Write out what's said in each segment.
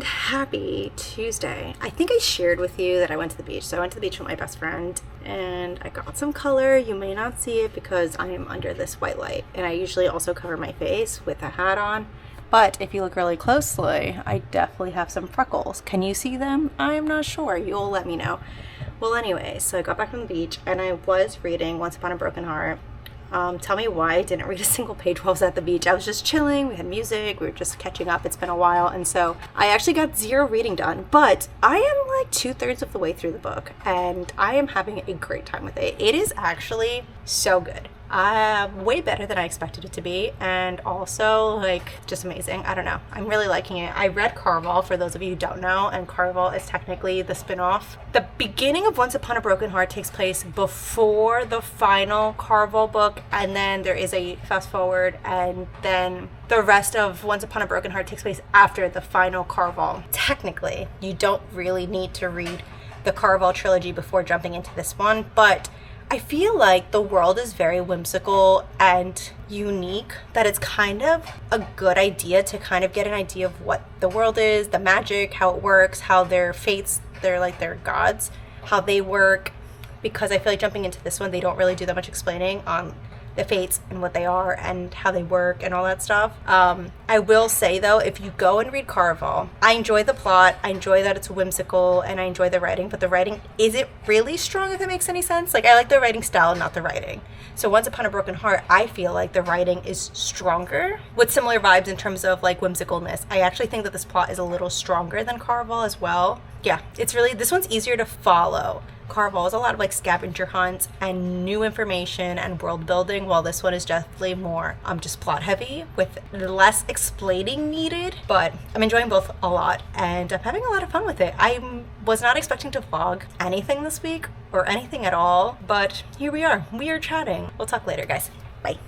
and happy Tuesday. I think I shared with you that I went to the beach. So I went to the beach with my best friend and I got some color. You may not see it because I am under this white light, and I usually also cover my face with a hat on. But if you look really closely, I definitely have some freckles. Can you see them? I'm not sure. You'll let me know. Well, anyway, so I got back from the beach and I was reading Once Upon a Broken Heart. Tell me why I didn't read a single page while I was at the beach. I was just chilling, we had music, we were just catching up. It's been a while, and so I actually got zero reading done, but I am like 2/3 of the way through the book and I am having a great time with it. It is actually so good. Way better than I expected it to be, and also like just amazing. I don't know, I'm really liking it. I read Carvel, for those of you who don't know, and Carvel is technically the spin-off. The beginning of Once Upon a Broken Heart takes place before the final Carvel book, and then there is a fast forward, and then the rest of Once Upon a Broken Heart takes place after the final Carvel. Technically, you don't really need to read the Carvel trilogy before jumping into this one, but I feel like the world is very whimsical and unique, that it's kind of a good idea to kind of get an idea of what the world is, the magic, how it works, how their fates, they're like their gods, how they work, because I feel like jumping into this one, they don't really do that much explaining on the fates and what they are and how they work and all that stuff. I will say though, if you go and read Carvel, I enjoy the plot, I enjoy that it's whimsical, and I enjoy the writing, but the writing isn't really strong, if it makes any sense. Like, I like the writing style, not the writing. So Once Upon a Broken Heart, I feel like the writing is stronger with similar vibes in terms of like whimsicalness. I actually think that this plot is a little stronger than Carvel as well. Yeah, it's really, this one's easier to follow. Carvel is a lot of like scavenger hunts and new information and world building, while this one is definitely more just plot heavy with less explaining needed. But I'm enjoying both a lot and I'm having a lot of fun with it. I was not expecting to vlog anything this week or anything at all, but here we are. We are chatting. We'll talk later, guys. Bye.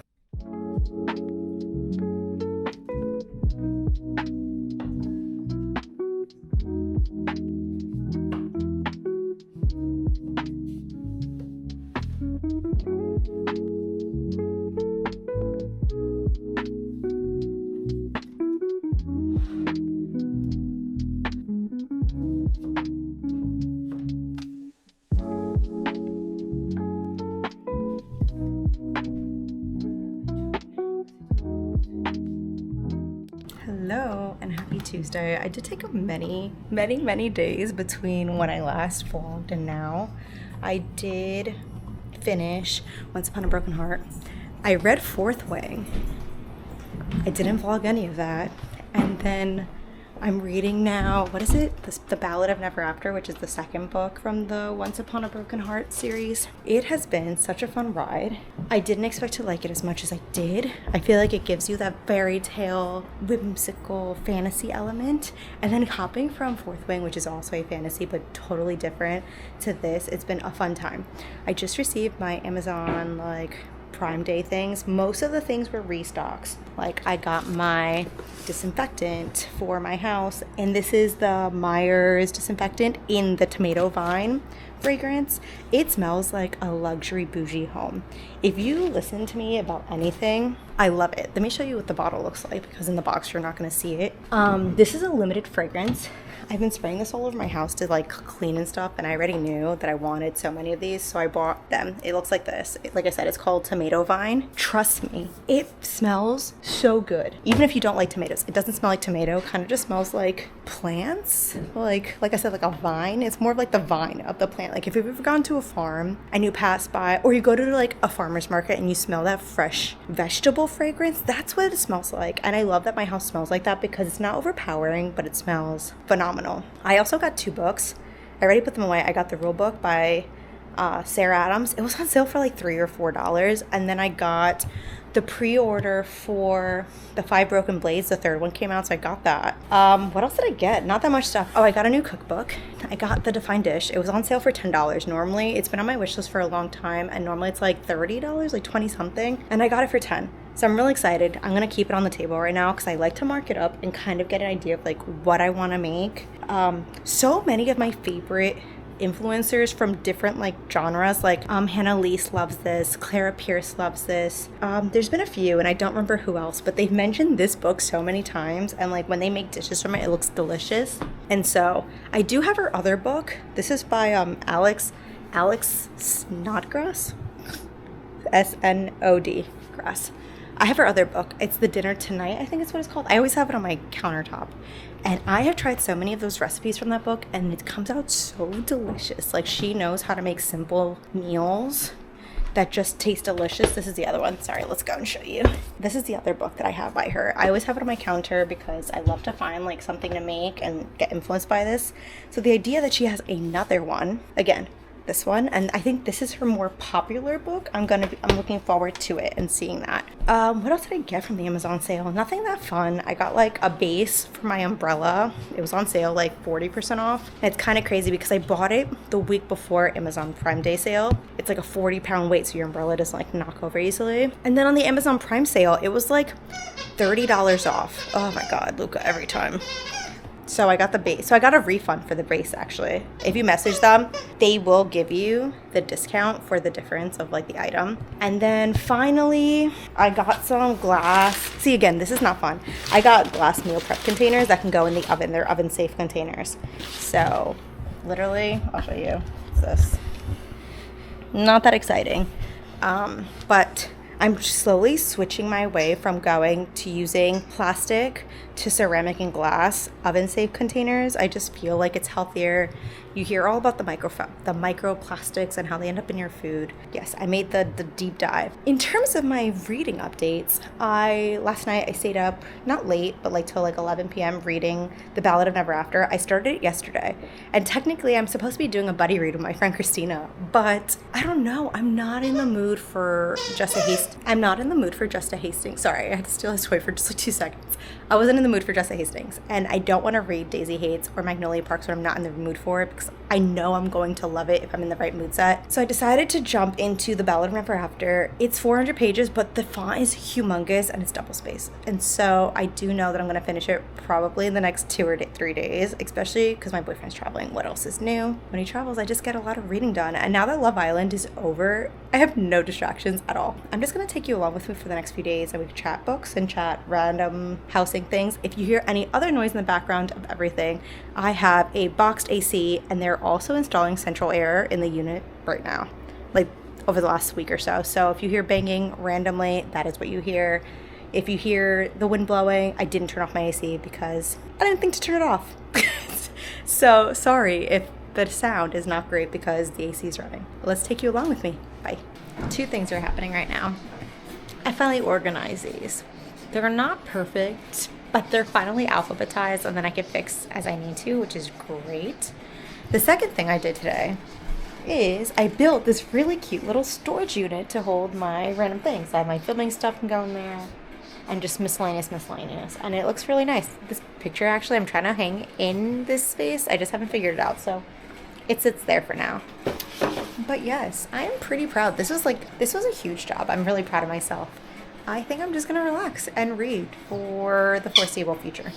Hello and happy Tuesday. I did take many days between when I last vlogged and now. I did finish Once Upon a Broken Heart. I read Fourth Wing. I didn't vlog any of that. And then I'm reading now, what is it? The Ballad of Never After, which is the second book from the Once Upon a Broken Heart series. It has been such a fun ride. I didn't expect to like it as much as I did. I feel like it gives you that fairy tale, whimsical fantasy element. And then hopping from Fourth Wing, which is also a fantasy but totally different, to this, it's been a fun time. I just received my Amazon Prime Day things. Most of the things were restocks. Like, I got my disinfectant for my house, and this is the Myers disinfectant in the tomato vine fragrance. It smells like a luxury bougie home. If you listen to me about anything, I love it. Let me show you what the bottle looks like, because in the box you're not going to see it. This is a limited fragrance. I've been spraying this all over my house to clean and stuff, and I already knew that I wanted so many of these, so I bought them. It looks like this. Like I said, it's called Tomato Vine. Trust me, it smells so good. Even if you don't like tomatoes, it doesn't smell like tomato. Kind of just smells like plants. Like I said, like a vine. It's more of like the vine of the plant. Like if you've ever gone to a farm and you pass by, or you go to like a farmer's market and you smell that fresh vegetable fragrance, that's what it smells like. And I love that my house smells like that because it's not overpowering, but it smells phenomenal. I also got 2 books. I already put them away. I got the rule book by Sarah Adams. It was on sale for like $3 or $4. And then I got the pre-order for the 5 Broken Blades. The 3rd one came out, so I got that. What else did I get? Not that much stuff. Oh, I got a new cookbook. I got the Defined Dish. It was on sale for $10. Normally, it's been on my wish list for a long time, and normally it's like $30, like 20 something. And I got it for 10. So I'm really excited. I'm going to keep it on the table right now because I like to mark it up and kind of get an idea of like what I want to make. So many of my favorite influencers from different like genres. Like Hannah Leese loves this, Clara Pierce loves this. There's been a few and I don't remember who else, but they've mentioned this book so many times, and like when they make dishes from it, it looks delicious. And so I do have her other book. This is by Alex Snodgrass, S-N-O-D Grass. I have her other book. It's The Dinner Tonight, I think it's what it's called. I always have it on my countertop. And I have tried so many of those recipes from that book, and it comes out so delicious. Like, she knows how to make simple meals that just taste delicious. This is the other one. Sorry, let's go and show you. This is the other book that I have by her. I always have it on my counter because I love to find like something to make and get influenced by this. So the idea that she has another one, again, this one, and I think this is her more popular book. I'm looking forward to it and seeing that. What else did I get from the Amazon sale? Nothing that fun. I got like a base for my umbrella. It was on sale like 40% off. And it's kind of crazy because I bought it the week before Amazon Prime Day sale. It's like a 40-pound weight, so your umbrella doesn't like knock over easily. And then on the Amazon Prime sale, it was like $30 off. Oh my God, Luca, every time. So I got the base. So I got a refund for the base, actually. If you message them, they will give you the discount for the difference of like the item. And then finally, I got some glass. See, again, this is not fun. I got glass meal prep containers that can go in the oven. They're oven safe containers. So literally, I'll show you. What's this? Not that exciting. But I'm slowly switching my way from going to using plastic to ceramic and glass oven safe containers. I just feel like it's healthier. You hear all about the microplastics and how they end up in your food. Yes, I made the deep dive. In terms of my reading updates, last night I stayed up, not late, but like till like 11 p.m. reading The Ballad of Never After. I started it yesterday. And technically I'm supposed to be doing a buddy read with my friend Christina, but I don't know. I'm not in the mood for just a Hastings. Sorry, I had to steal his toy for just like 2 seconds. I wasn't in the mood for Just a Hastings, and I don't want to read Daisy Hates or Magnolia Parks when I'm not in the mood for it, because I know I'm going to love it if I'm in the right mood set. So I decided to jump into The Ballad of Never After. It's 400 pages, but the font is humongous and it's double spaced. And so I do know that I'm going to finish it probably in the next 2 or 3 days, especially because my boyfriend's traveling. What else is new? When he travels, I just get a lot of reading done. And now that Love Island is over, I have no distractions at all. I'm just going to take you along with me for the next few days, and we can chat books and chat random housing things. If you hear any other noise in the background of everything, I have a boxed AC, and they're also installing central air in the unit right now, like over the last week or so. So if you hear banging randomly, that is what you hear. If you hear the wind blowing, I didn't turn off my AC because I didn't think to turn it off. So sorry if the sound is not great because the AC is running. Let's take you along with me. Bye. 2 things are happening right now. I finally organized these. They're not perfect, but they're finally alphabetized, and then I can fix as I need to, which is great. The second thing I did today is I built this really cute little storage unit to hold my random things. I have my filming stuff can go in there and just miscellaneous. And it looks really nice. This picture, actually, I'm trying to hang in this space. I just haven't figured it out, so it sits there for now. But yes, I am pretty proud. This was a huge job. I'm really proud of myself. I think I'm just going to relax and read for the foreseeable future.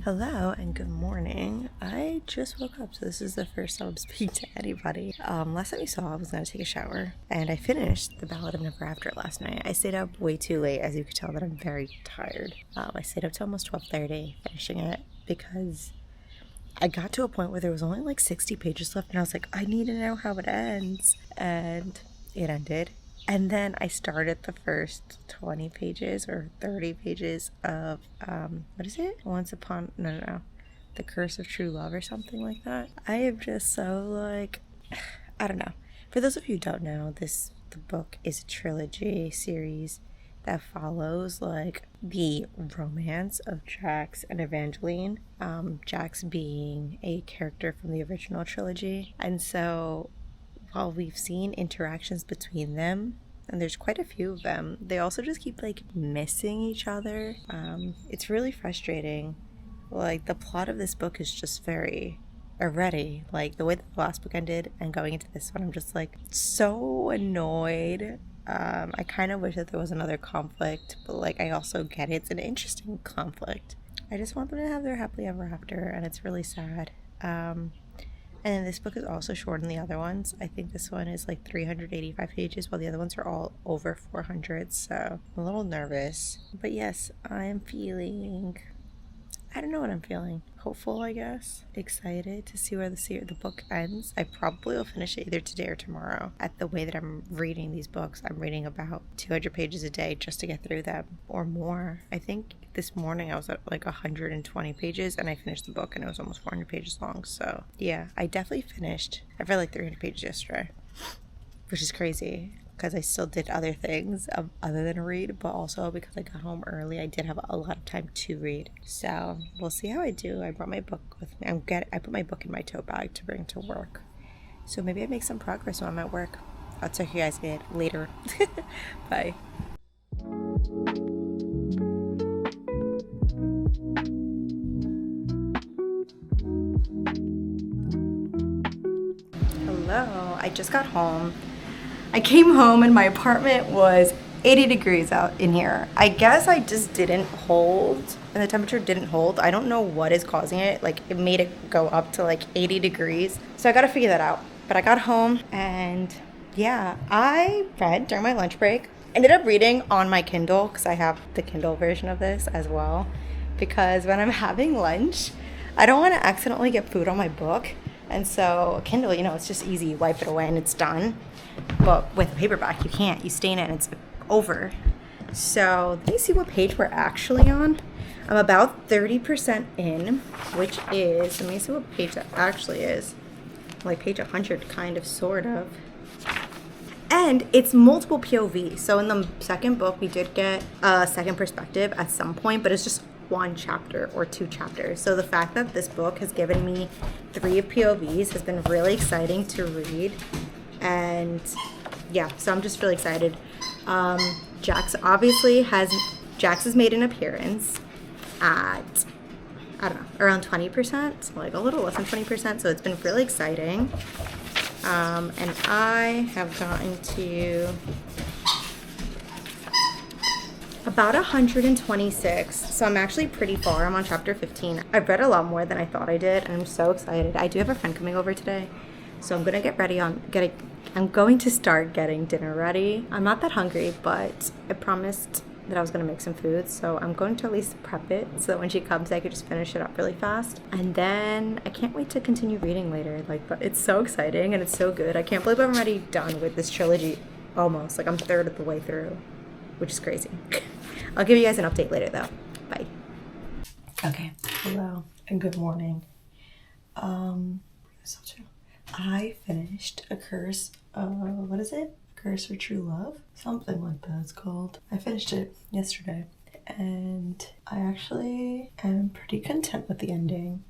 Hello and good morning. I just woke up, so this is the first time I'm speaking to anybody. Last time you saw, I was going to take a shower, and I finished The Ballad of Never After last night. I stayed up way too late, as you could tell that I'm very tired. I stayed up till almost 12:30 finishing it because I got to a point where there was only like 60 pages left, and I was like, I need to know how it ends. And it ended And then I started the first 20 pages or 30 pages of, what is it? No. The Curse of True Love or something like that. I am just so like, I don't know. For those of you who don't know, the book is a trilogy series that follows like the romance of Jax and Evangeline. Jax being a character from the original trilogy. And so while we've seen interactions between them, and there's quite a few of them, they also just keep like missing each other. It's really frustrating. Like, the plot of this book is just very already, like the way that the last book ended and going into this one, I'm just like so annoyed. I kind of wish that there was another conflict, but like I also get it. It's an interesting conflict. I just want them to have their happily ever after, and it's really sad. And this book is also shorter than the other ones. I think this one is like 385 pages, while the other ones are all over 400, so I'm a little nervous. But yes, I am feeling, I don't know what I'm feeling. Hopeful, I guess. Excited to see where the book ends. I probably will finish it either today or tomorrow. At the way that I'm reading these books, I'm reading about 200 pages a day just to get through them, or more. I think this morning I was at like 120 pages and I finished the book and it was almost 400 pages long. So yeah, I definitely finished. I read like 300 pages yesterday, which is crazy, because I still did other things other than read, but also because I got home early, I did have a lot of time to read. So we'll see how I do. I brought my book with me. I put my book in my tote bag to bring to work. So maybe I make some progress when I'm at work. I'll talk to you guys later. Bye. Hello. I just got home. I came home and my apartment was 80 degrees out in here. I guess I just didn't hold, and the temperature didn't hold. I don't know what is causing it. Like, it made it go up to like 80 degrees. So I gotta figure that out. But I got home and yeah, I read during my lunch break. Ended up reading on my Kindle, because I have the Kindle version of this as well. Because when I'm having lunch, I don't want to accidentally get food on my book. And so Kindle, it's just easy. You wipe it away and it's done. But with a paperback, you can't. You stain it and it's over. So let me see what page we're actually on. I'm about 30% in, which is, let me see what page that actually is. Like page 100, kind of, sort of. And it's multiple POV. So in the second book, we did get a second perspective at some point, but it's just one chapter or two chapters. So the fact that this book has given me 3 POVs has been really exciting to read. And yeah, so I'm just really excited. Jax has made an appearance at, I don't know, around 20%, like a little less than 20%. So it's been really exciting. And I have gotten to about 126. So I'm actually pretty far. I'm on chapter 15. I've read a lot more than I thought I did, and I'm so excited. I do have a friend coming over today, so I'm gonna I'm going to start getting dinner ready. I'm not that hungry, but I promised that I was gonna make some food, so I'm going to at least prep it so that when she comes I could just finish it up really fast. And then I can't wait to continue reading later. Like, it's so exciting and it's so good. I can't believe I'm already done with this trilogy almost. Like, I'm third of the way through, which is crazy. I'll give you guys an update later though. Bye. Okay, hello and good morning. I finished A Curse, what is it? Curse for True Love? Something like that it's called. I finished it yesterday and I actually am pretty content with the ending.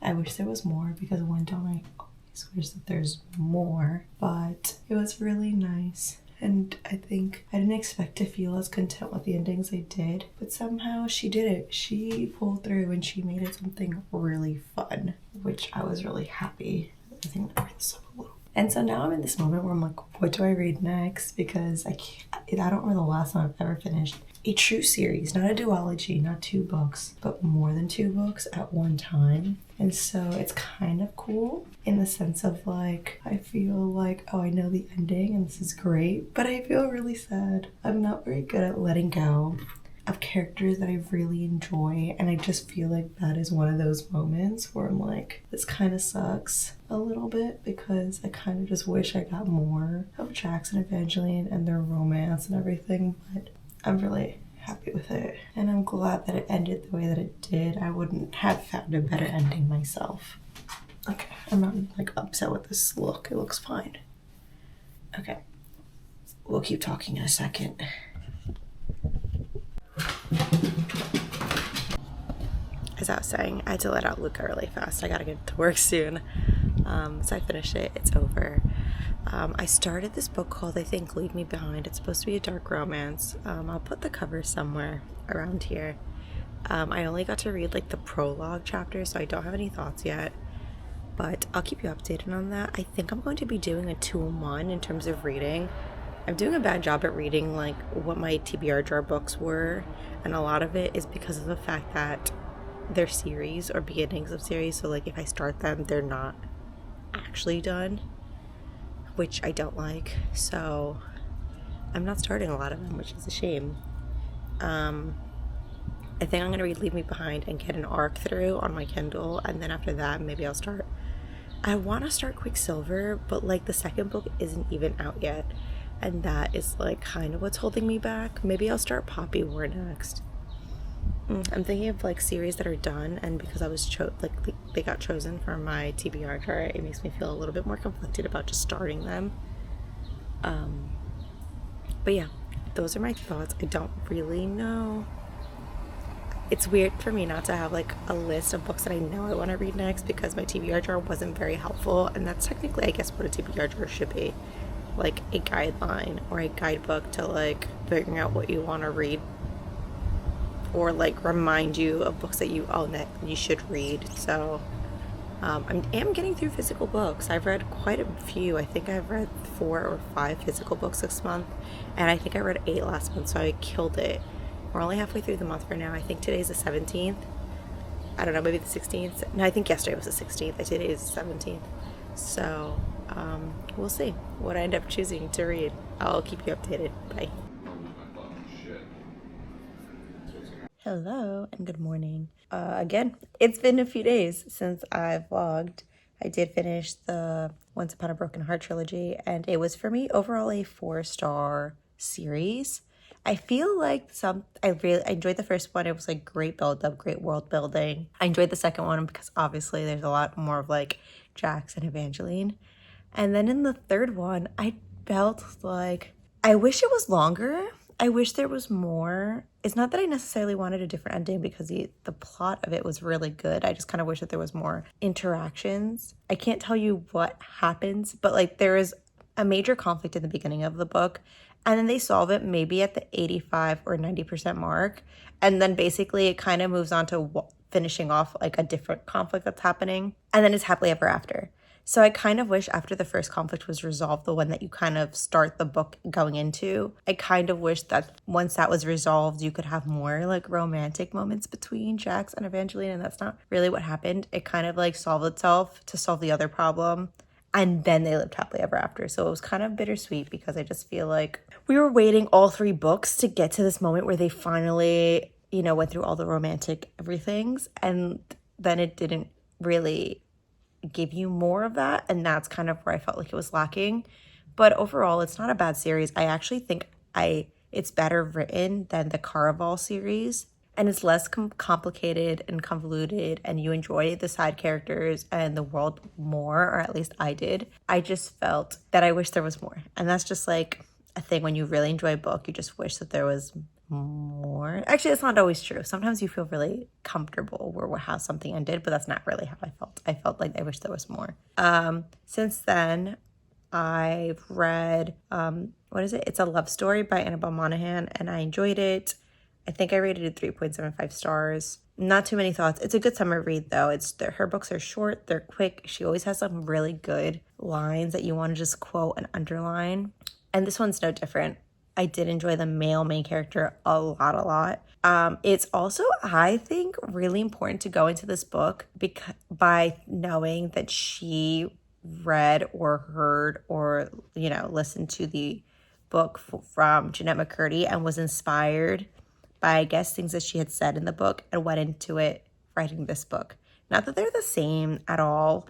I wish there was more, because when don't I always wish that there's more, but it was really nice. And I think I didn't expect to feel as content with the endings I did, but somehow she did it. She pulled through and she made it something really fun, which I was really happy. I think I'm gonna bring this up a little. And so now I'm in this moment where I'm like, what do I read next? Because I don't remember the last time I've ever finished a true series, not a duology, not 2 books, but more than 2 books at one time. And so it's kind of cool in the sense of like, I feel like, oh, I know the ending and this is great, but I feel really sad. I'm not very good at letting go. of characters that I really enjoy, and I just feel like that is one of those moments where I'm like, this kind of sucks a little bit because I kind of just wish I got more of Jax and Evangeline and their romance and everything, but I'm really happy with it, and I'm glad that it ended the way that it did. I wouldn't have found a better ending myself. Okay, I'm not like upset with this look. It looks fine. Okay, we'll keep talking in a second. As I was saying, I had to let out Luca really fast. I gotta get to work soon. So I finished it. It's over. I started this book called, I think, Leave Me Behind. It's supposed to be a dark romance. I'll put the cover somewhere around here. I only got to read like the prologue chapter, so I don't have any thoughts yet. But I'll keep you updated on that. I think I'm going to be doing a 2-in-1 in terms of reading. I'm doing a bad job at reading like what my TBR jar books were, and a lot of it is because of the fact that they're series or beginnings of series, so like if I start them, they're not actually done, which I don't like, so I'm not starting a lot of them, which is a shame. I think I'm gonna read Leave Me Behind and get an arc through on my Kindle, and then after that maybe I'll start. I want to start Quicksilver, but like the second book isn't even out yet, and that is like kind of what's holding me back. Maybe I'll start Poppy War next. I'm thinking of like series that are done, and because I was they got chosen for my TBR chart, it makes me feel a little bit more conflicted about just starting them. But yeah, those are my thoughts. I don't really know. It's weird for me not to have like a list of books that I know I want to read next because my TBR jar wasn't very helpful, and that's technically, I guess, what a TBR jar should be, like a guideline or a guidebook to like figuring out what you want to read, or like remind you of books that you own that you should read. So I am getting through physical books. I've read quite a few. I think I've read 4 or 5 physical books this month, and I think I read 8 last month, so I killed it. We're only halfway through the month for now. I think today's the 17th. I don't know, maybe the 16th. No, I think yesterday was the 16th. Today is the 17th. So we'll see what I end up choosing to read. I'll keep you updated. Bye. Hello and good morning. Again, it's been a few days since I've vlogged. I did finish the Once Upon a Broken Heart trilogy, and it was for me overall a 4-star series. I feel like I enjoyed the first one. It was like great build up, great world building. I enjoyed the second one because obviously there's a lot more of like Jax and Evangeline. And then in the third one, I felt like I wish it was longer. I wish there was more. It's not that I necessarily wanted a different ending because the plot of it was really good. I just kind of wish that there was more interactions. I can't tell you what happens, but like there is a major conflict in the beginning of the book, and then they solve it maybe at the 85 or 90% mark, and then basically it kind of moves on to finishing off like a different conflict that's happening, and then it's happily ever after. So I kind of wish after the first conflict was resolved, the one that you kind of start the book going into, I kind of wish that once that was resolved, you could have more like romantic moments between Jax and Evangeline, and that's not really what happened. It kind of like solved itself to solve the other problem, and then they lived happily ever after. So it was kind of bittersweet because I just feel like we were waiting all 3 books to get to this moment where they finally, went through all the romantic everythings, and then it didn't really give you more of that, and that's kind of where I felt like it was lacking. But overall, it's not a bad series. I actually think it's better written than the Caraval series, and it's less complicated and convoluted, and you enjoy the side characters and the world more, or at least I did. I just felt that I wish there was more, and that's just like a thing when you really enjoy a book. You just wish that there was more. Actually, it's not always true. Sometimes you feel really comfortable where how something ended, but that's not really how I felt. I felt like I wish there was more. Since then, I've read what is it? It's a Love Story by Annabel Monaghan, and I enjoyed it. I think I rated it 3.75 stars. Not too many thoughts. It's a good summer read though. Her books are short, they're quick. She always has some really good lines that you want to just quote and underline. And this one's no different. I did enjoy the male main character a lot. It's also, I think, really important to go into this book by knowing that she read or heard or, listened to the book from Jeanette McCurdy and was inspired by, I guess, things that she had said in the book and went into it writing this book. Not that they're the same at all,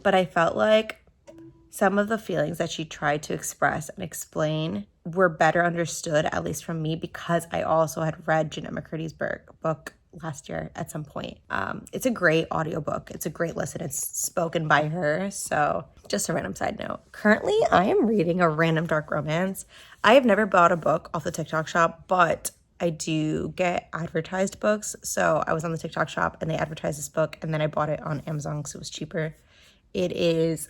but I felt like some of the feelings that she tried to express and explain were better understood, at least from me, because I also had read Jeanette McCurdy's book last year at some point. It's a great audiobook. It's a great listen. It's spoken by her. So just a random side note. Currently, I am reading a random dark romance. I have never bought a book off the TikTok shop, but I do get advertised books. So I was on the TikTok shop and they advertised this book, and then I bought it on Amazon because it was cheaper. It is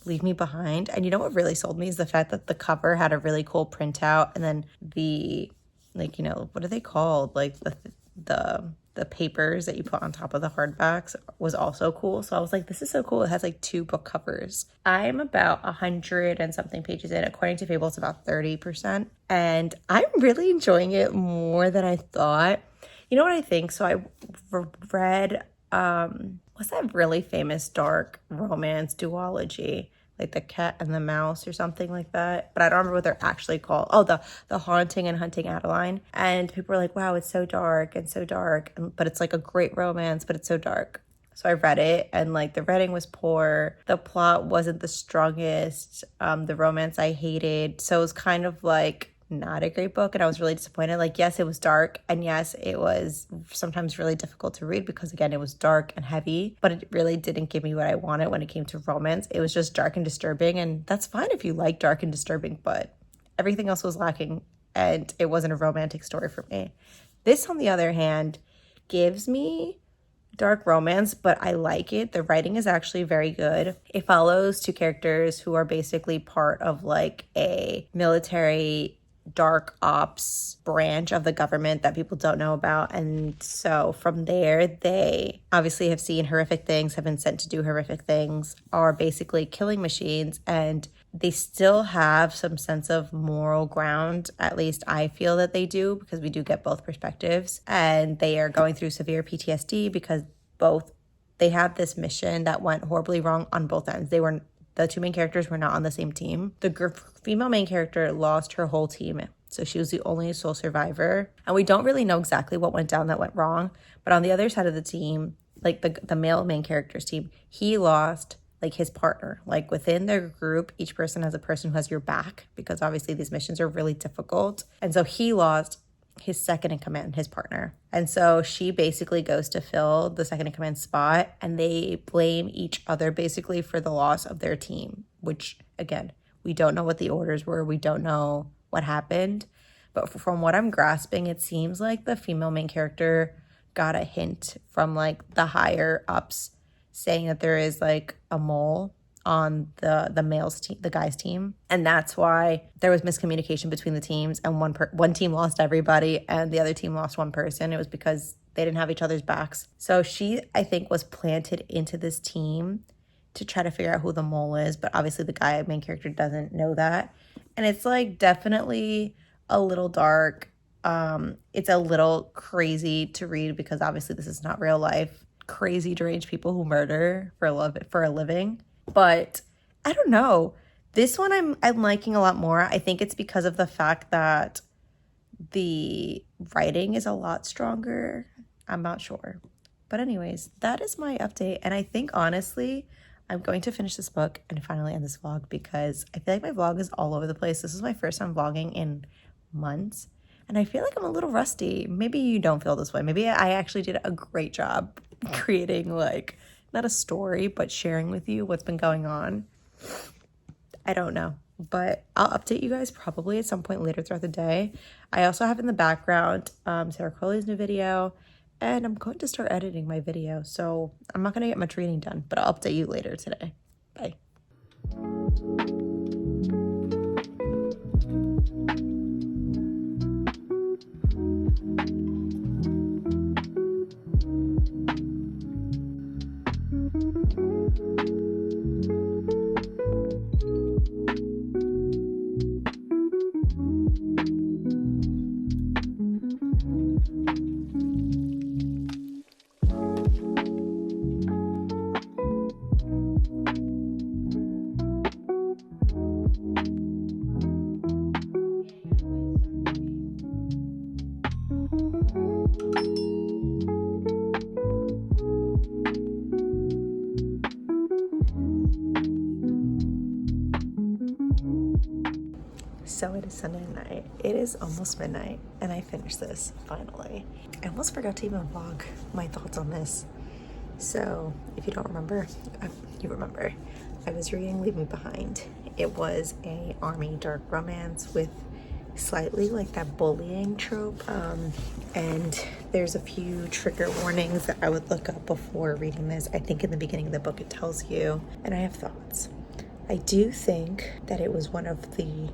Leave Me Behind. And you know what really sold me is the fact that the cover had a really cool printout, and then the, like, you know, what are they called? Like the papers that you put on top of the hardbacks was also cool. So I was like, this is so cool. It has like 2 book covers. I'm about 100 and something pages in. According to Fable, it's about 30%. And I'm really enjoying it more than I thought. You know what I think? So I read, what's that really famous dark romance duology? Like The Cat and the Mouse or something like that. But I don't remember what they're actually called. Oh, the Haunting and Hunting Adeline. And people were like, wow, it's so dark and so dark. But it's like a great romance, but it's so dark. So I read it, and like the writing was poor. The plot wasn't the strongest. The romance I hated. So it was kind of like not a great book, and I was really disappointed. Like, yes, it was dark, and yes, it was sometimes really difficult to read because, again, it was dark and heavy, but it really didn't give me what I wanted when it came to romance. It was just dark and disturbing, and that's fine if you like dark and disturbing, but everything else was lacking, and it wasn't a romantic story for me. This, on the other hand, gives me dark romance, but I like it. The writing is actually very good. It follows 2 characters who are basically part of like a military dark ops branch of the government that people don't know about. And so from there, they obviously have seen horrific things, have been sent to do horrific things, are basically killing machines, and they still have some sense of moral ground. At least I feel that they do, because we do get both perspectives. And they are going through severe PTSD because they had this mission that went horribly wrong on both ends. The 2 main characters were not on the same team. The female main character lost her whole team, so she was the only sole survivor. And we don't really know exactly what went down that went wrong. But on the other side of the team, like the male main character's team, he lost like his partner. Like within their group, each person has a person who has your back, because obviously these missions are really difficult. And so he lost his second in command, his partner. And so she basically goes to fill the second in command spot, and they blame each other basically for the loss of their team, which, again, we don't know what the orders were. We don't know what happened. But from what I'm grasping, it seems like the female main character got a hint from like the higher ups saying that there is like a mole on the male's team, the guy's team, and that's why there was miscommunication between the teams, and one team lost everybody and the other team lost one person. It was because they didn't have each other's backs. So she, I think, was planted into this team to try to figure out who the mole is, but obviously the main character doesn't know that. And it's like definitely a little dark. It's a little crazy to read because obviously this is not real life. Crazy, deranged people who murder for a living. But I don't know. This one I'm liking a lot more. I think it's because of the fact that the writing is a lot stronger. I'm not sure. But anyways, that is my update. And I think honestly, I'm going to finish this book and finally end this vlog because I feel like my vlog is all over the place. This is my first time vlogging in months. And I feel like I'm a little rusty. Maybe you don't feel this way. Maybe I actually did a great job creating like, not a story, but sharing with you what's been going on. I don't know, but I'll update you guys probably at some point later throughout the day. I also have in the background Sarah Crowley's new video, and I'm going to start editing my video, so I'm not going to get much reading done, but I'll update you later today. Bye. So it is Sunday night. It is almost midnight, and I finished this finally. I almost forgot to even vlog my thoughts on this. So if you don't remember, you remember. I was reading Leaving Behind. It was a army dark romance with slightly like that bullying trope, and there's a few trigger warnings that I would look up before reading this. I think in the beginning of the book it tells you, and I have thoughts. I do think that it was one of the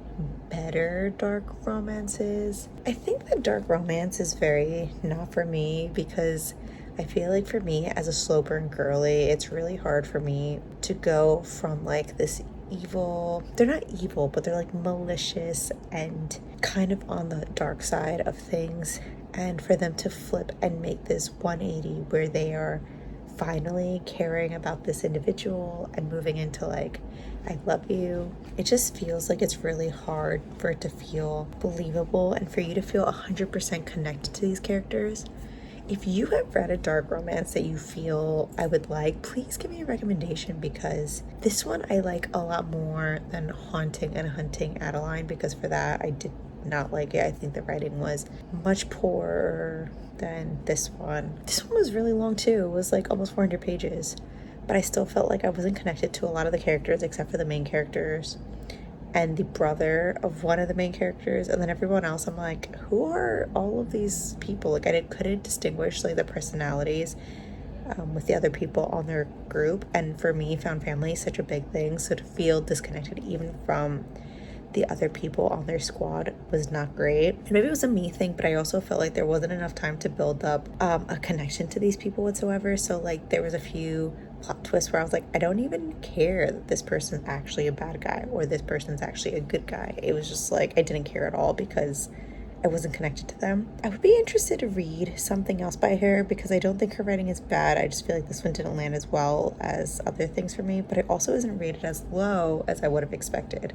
better dark romances. I think that dark romance is very not for me, because I feel like for me as a slow burn girly, it's really hard for me to go from like this evil, they're not evil, but they're like malicious and kind of on the dark side of things, and for them to flip and make this 180 where they are finally caring about this individual and moving into like, I love you. It just feels like it's really hard for it to feel believable and for you to feel 100% connected to these characters. If you have read a dark romance that you feel I would like, please give me a recommendation, because this one I like a lot more than Haunting and Hunting Adeline, because for that I did not like it. I think the writing was much poorer than this one. This one was really long too. It was like almost 400 pages, but I still felt like I wasn't connected to a lot of the characters except for the main characters and the brother of one of the main characters, and then everyone else I'm like, who are all of these people? Like I couldn't distinguish like the personalities with the other people on their group. And for me, found family is such a big thing, so to feel disconnected even from the other people on their squad was not great. And maybe it was a me thing, but I also felt like there wasn't enough time to build up a connection to these people whatsoever. So like there was a few plot twists where I was like, I don't even care that this person's actually a bad guy or this person's actually a good guy. It was just like I didn't care at all because I wasn't connected to them. I would be interested to read something else by her, because I don't think her writing is bad. I just feel like this one didn't land as well as other things for me, but it also isn't rated as low as I would have expected.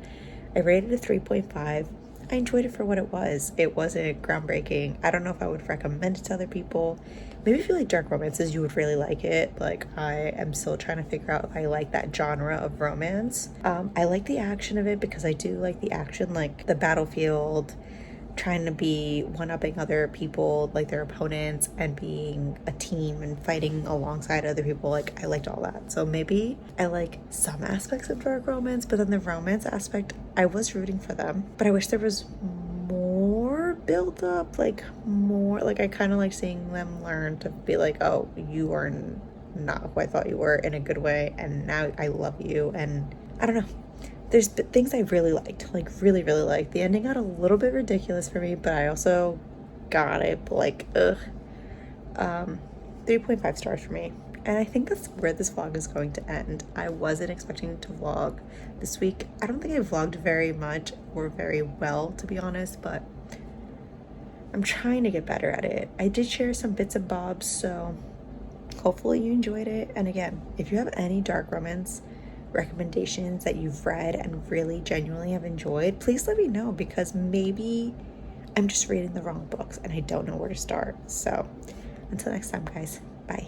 I rated it a 3.5. I enjoyed it for what it was. It wasn't groundbreaking. I don't know if I would recommend it to other people. Maybe if you like dark romances, you would really like it. Like, I am still trying to figure out if I like that genre of romance. I like the action of it, because I do like the action, like the battlefield, trying to be one-upping other people, like their opponents, and being a team and fighting alongside other people. Like I liked all that. So maybe I like some aspects of dark romance, but then the romance aspect, I was rooting for them, but I wish there was more build up, like more, like I kind of like seeing them learn to be like, oh, you are not who I thought you were, in a good way, and now I love you. And I don't know, there's things I really liked, like really, really liked. The ending got a little bit ridiculous for me, but I also got it, but like, 3.5 stars for me. And I think that's where this vlog is going to end. I wasn't expecting to vlog this week. I don't think I vlogged very much or very well, to be honest, but I'm trying to get better at it. I did share some bits and bobs, so hopefully you enjoyed it. And again, if you have any dark romance recommendations that you've read and really genuinely have enjoyed, please let me know, because maybe I'm just reading the wrong books and I don't know where to start. So until next time, guys, bye.